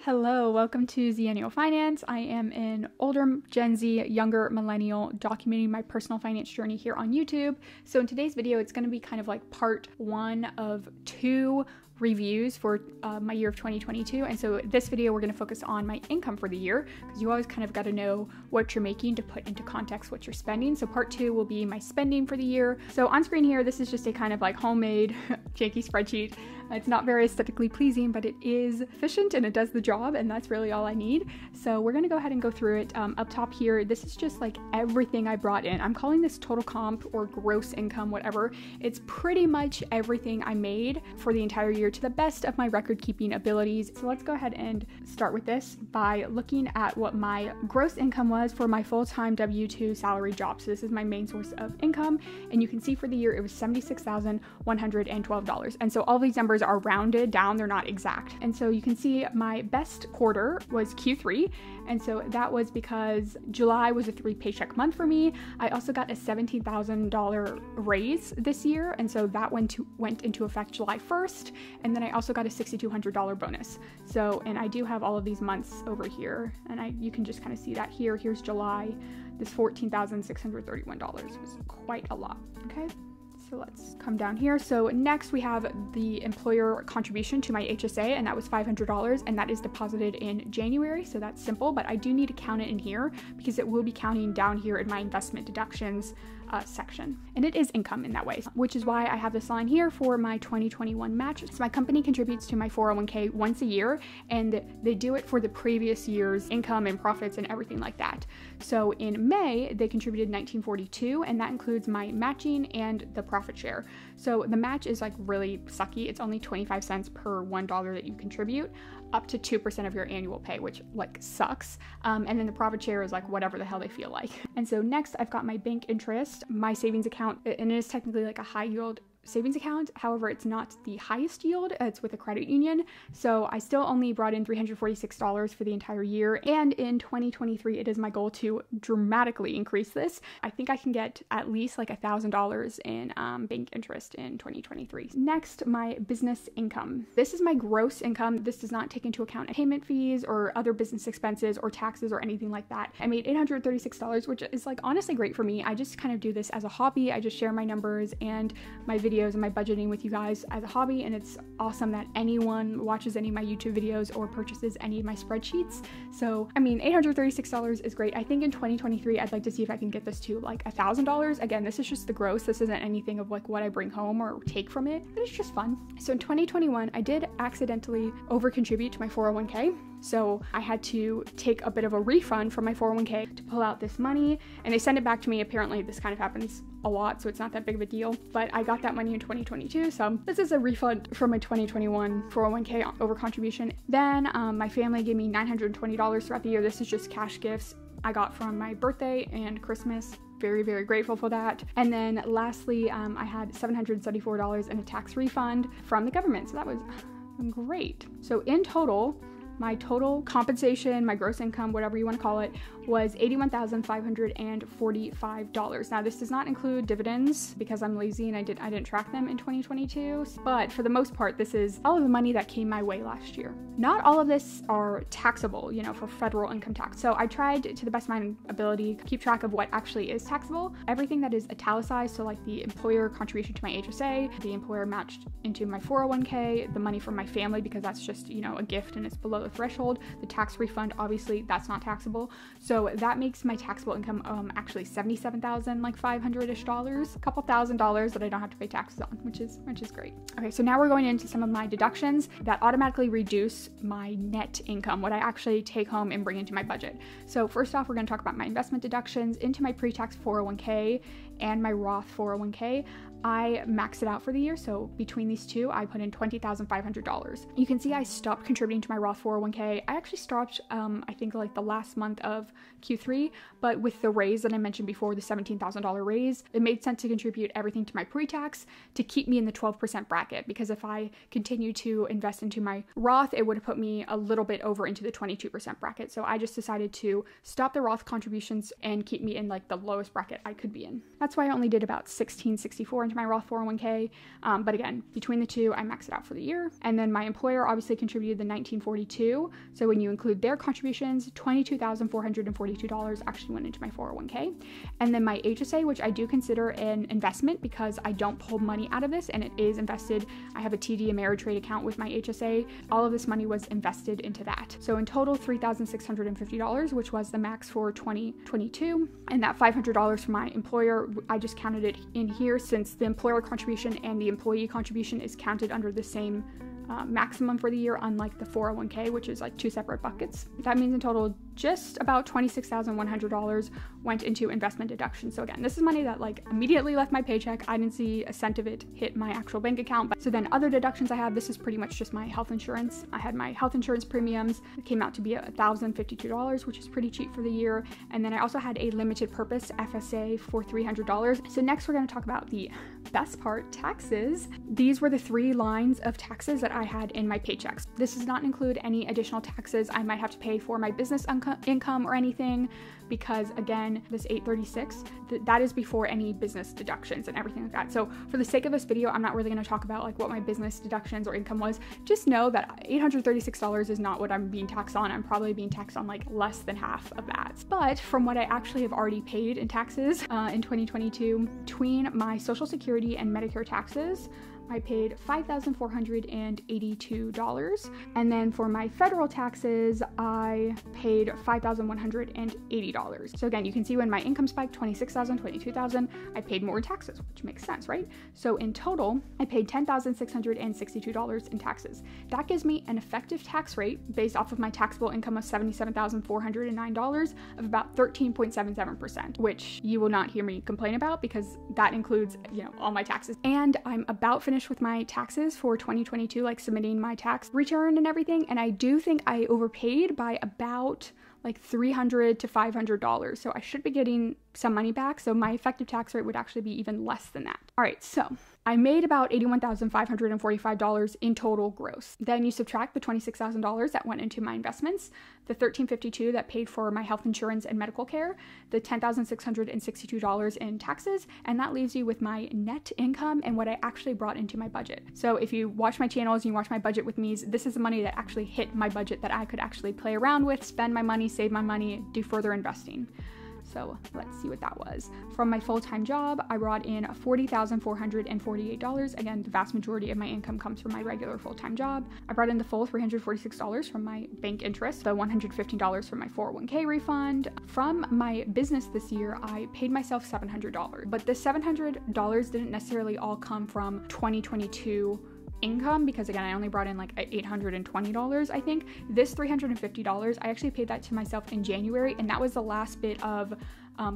Hello, welcome to Zennial Finance. I am an older Gen Z, younger millennial documenting my personal finance journey here on YouTube. So in today's video, it's going to be kind of like part one of two reviews for my year of 2022. And so this video, we're going to focus on my income for the year because you always kind of got to know what you're making to put into context what you're spending. So part two will be my spending for the year. So on screen here, this is just a kind of like homemade janky spreadsheet. It's not very aesthetically pleasing, but it is efficient and it does the job, and that's really all I need. So we're going to go ahead and go through it. Up top here, this is just like everything I brought in. I'm calling this total comp or gross income, whatever. It's pretty much everything I made for the entire year to the best of my record-keeping abilities. So let's go ahead and start with this by looking at what my gross income was for my full-time W-2 salary job. So this is my main source of income, and you can see for the year it was $76,112. And so all these numbers are rounded down, they're not exact. And so you can see my best quarter was Q3, and so that was because July was a 3 paycheck month for me. I also got a $17,000 raise this year, and so that went into effect July 1st, and then I also got a $6,200 bonus. So, and I do have all of these months over here, and you can just kind of see that here. Here's July. This $14,631 was quite a lot, okay? So let's come down here. So next we have the employer contribution to my HSA, and that was $500, and that is deposited in January. So that's simple, but I do need to count it in here because it will be counting down here in my investment deductions section. And it is income in that way, which is why I have this line here for my 2021 match. So my company contributes to my 401k once a year, and they do it for the previous year's income and profits and everything like that. So in May, they contributed $1,942, and that includes my matching and the profit share. So the match is like really sucky. It's only 25 cents per $1 that you contribute, up to 2% of your annual pay, which like sucks. And then the profit share is like whatever the hell they feel like. And so next I've got my bank interest, my savings account, and it is technically like a high yield savings account. However, it's not the highest yield. It's with a credit union. So I still only brought in $346 for the entire year. And in 2023, it is my goal to dramatically increase this. I think I can get at least like $1,000 in bank interest in 2023. Next, my business income. This is my gross income. This does not take into account payment fees or other business expenses or taxes or anything like that. I made $836, which is like honestly great for me. I just kind of do this as a hobby. I just share my numbers and my videos and my budgeting with you guys as a hobby, and it's awesome that anyone watches any of my YouTube videos or purchases any of my spreadsheets. So I mean, $836 is great. I think in 2023 I'd like to see if I can get this to like $1,000. Again, this is just the gross. This isn't anything of like what I bring home or take from it, but it's just fun. So in 2021 I did accidentally over contribute to my 401k. So I had to take a bit of a refund from my 401k to pull out this money, and they send it back to me. Apparently this kind of happens a lot, so it's not that big of a deal, but I got that money in 2022. So this is a refund from my 2021 401k over contribution. Then my family gave me $920 throughout the year. This is just cash gifts I got from my birthday and Christmas. Very, very grateful for that. And then lastly, I had $774 in a tax refund from the government. So that was great. So in total, my total compensation, my gross income, whatever you want to call it, was $81,545. Now this does not include dividends because I'm lazy and I didn't track them in 2022, but for the most part, this is all of the money that came my way last year. Not all of this are taxable, you know, for federal income tax. So I tried to the best of my ability to keep track of what actually is taxable. Everything that is italicized, so like the employer contribution to my HSA, the employer matched into my 401k, the money from my family because that's just, you know, a gift and it's below the threshold. The tax refund, obviously that's not taxable. So that makes my taxable income actually $77,500-ish, a couple $1,000s that I don't have to pay taxes on, which is great. Okay, so now we're going into some of my deductions that automatically reduce my net income, what I actually take home and bring into my budget. So first off, we're going to talk about my investment deductions into my pre-tax 401k and my Roth 401k. I maxed it out for the year, so between these two, I put in $20,500. You can see I stopped contributing to my Roth 401k. I actually stopped, I think like the last month of Q3, but with the raise that I mentioned before, the $17,000 raise, it made sense to contribute everything to my pre-tax to keep me in the 12% bracket, because if I continue to invest into my Roth, it would have put me a little bit over into the 22% bracket. So I just decided to stop the Roth contributions and keep me in like the lowest bracket I could be in. That's why I only did about $1,664 in into my Roth 401k. But again, between the two, I max it out for the year. And then my employer obviously contributed the $1942. So when you include their contributions, $22,442 actually went into my 401k. And then my HSA, which I do consider an investment because I don't pull money out of this and it is invested. I have a TD Ameritrade account with my HSA. All of this money was invested into that. So in total, $3,650, which was the max for 2022. And that $500 from my employer, I just counted it in here since the employer contribution and the employee contribution is counted under the same maximum for the year, unlike the 401k, which is like two separate buckets. That means in total, just about $26,100 went into investment deductions. So again, this is money that like immediately left my paycheck. I didn't see a cent of it hit my actual bank account. But so then other deductions I have, this is pretty much just my health insurance. I had my health insurance premiums. It came out to be $1,052, which is pretty cheap for the year. And then I also had a limited purpose FSA for $300. So next we're going to talk about the best part, taxes. These were the 3 lines of taxes that I had in my paychecks. This does not include any additional taxes I might have to pay for my business income or anything, because again, this 836, that is before any business deductions and everything like that. So for the sake of this video, I'm not really going to talk about like what my business deductions or income was. Just know that $836 is not what I'm being taxed on. I'm probably being taxed on like less than half of that. But from what I actually have already paid in taxes in 2022, between my Social Security and Medicare taxes, I paid $5,482. And then for my federal taxes, I paid $5,180. So again, you can see when my income spiked, $26,000, $22,000, I paid more in taxes, which makes sense, right? So in total, I paid $10,662 in taxes. That gives me an effective tax rate based off of my taxable income of $77,409 of about 13.77%, which you will not hear me complain about because that includes, all my taxes. And I'm about finished with my taxes for 2022, like submitting my tax return and everything. And I do think I overpaid by about like $300 to $500. So I should be getting some money back. So my effective tax rate would actually be even less than that. All right, so I made about $81,545 in total gross. Then you subtract the $26,000 that went into my investments, the $1,352 that paid for my health insurance and medical care, the $10,662 in taxes, and that leaves you with my net income and what I actually brought into my budget. So if you watch my channels and you watch my budget with me, this is the money that actually hit my budget that I could actually play around with, spend my money, save my money, do further investing. So let's see what that was. From my full-time job, I brought in $40,448. Again, the vast majority of my income comes from my regular full-time job. I brought in the full $346 from my bank interest, the $115 from my 401k refund. From my business this year, I paid myself $700, but the $700 didn't necessarily all come from 2022 income, because again, I only brought in like $820, I think. This $350, I actually paid that to myself in January, and that was the last bit of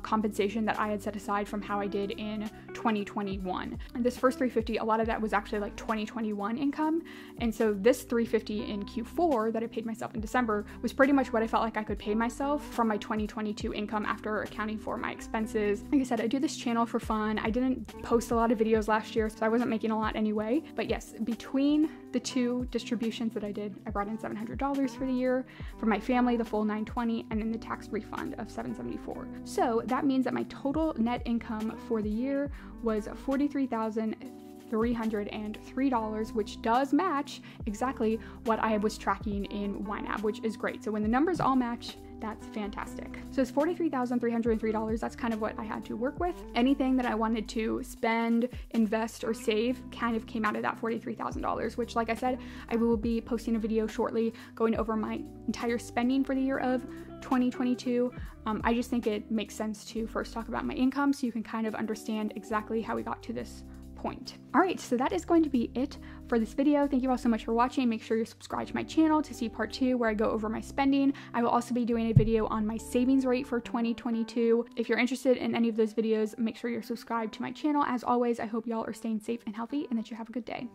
compensation that I had set aside from how I did in 2021. And this first $350, a lot of that was actually like 2021 income. And so this $350 in Q4 that I paid myself in December was pretty much what I felt like I could pay myself from my 2022 income after accounting for my expenses. Like I said, I do this channel for fun. I didn't post a lot of videos last year, so I wasn't making a lot anyway. But yes, between the two distributions that I did, I brought in $700 for the year. For my family, the full $920, and then the tax refund of $774. So that means that my total net income for the year was $43,303, which does match exactly what I was tracking in YNAB, which is great. So when the numbers all match, that's fantastic. So it's $43,303. That's kind of what I had to work with. Anything that I wanted to spend, invest, or save kind of came out of that $43,000, which, like I said, I will be posting a video shortly going over my entire spending for the year of 2022. I just think it makes sense to first talk about my income so you can kind of understand exactly how we got to this point. All right, so that is going to be it for this video. Thank you all so much for watching. Make sure you're subscribed to my channel to see part 2 where I go over my spending. I will also be doing a video on my savings rate for 2022. If you're interested in any of those videos, make sure you're subscribed to my channel. As always, I hope y'all are staying safe and healthy and that you have a good day.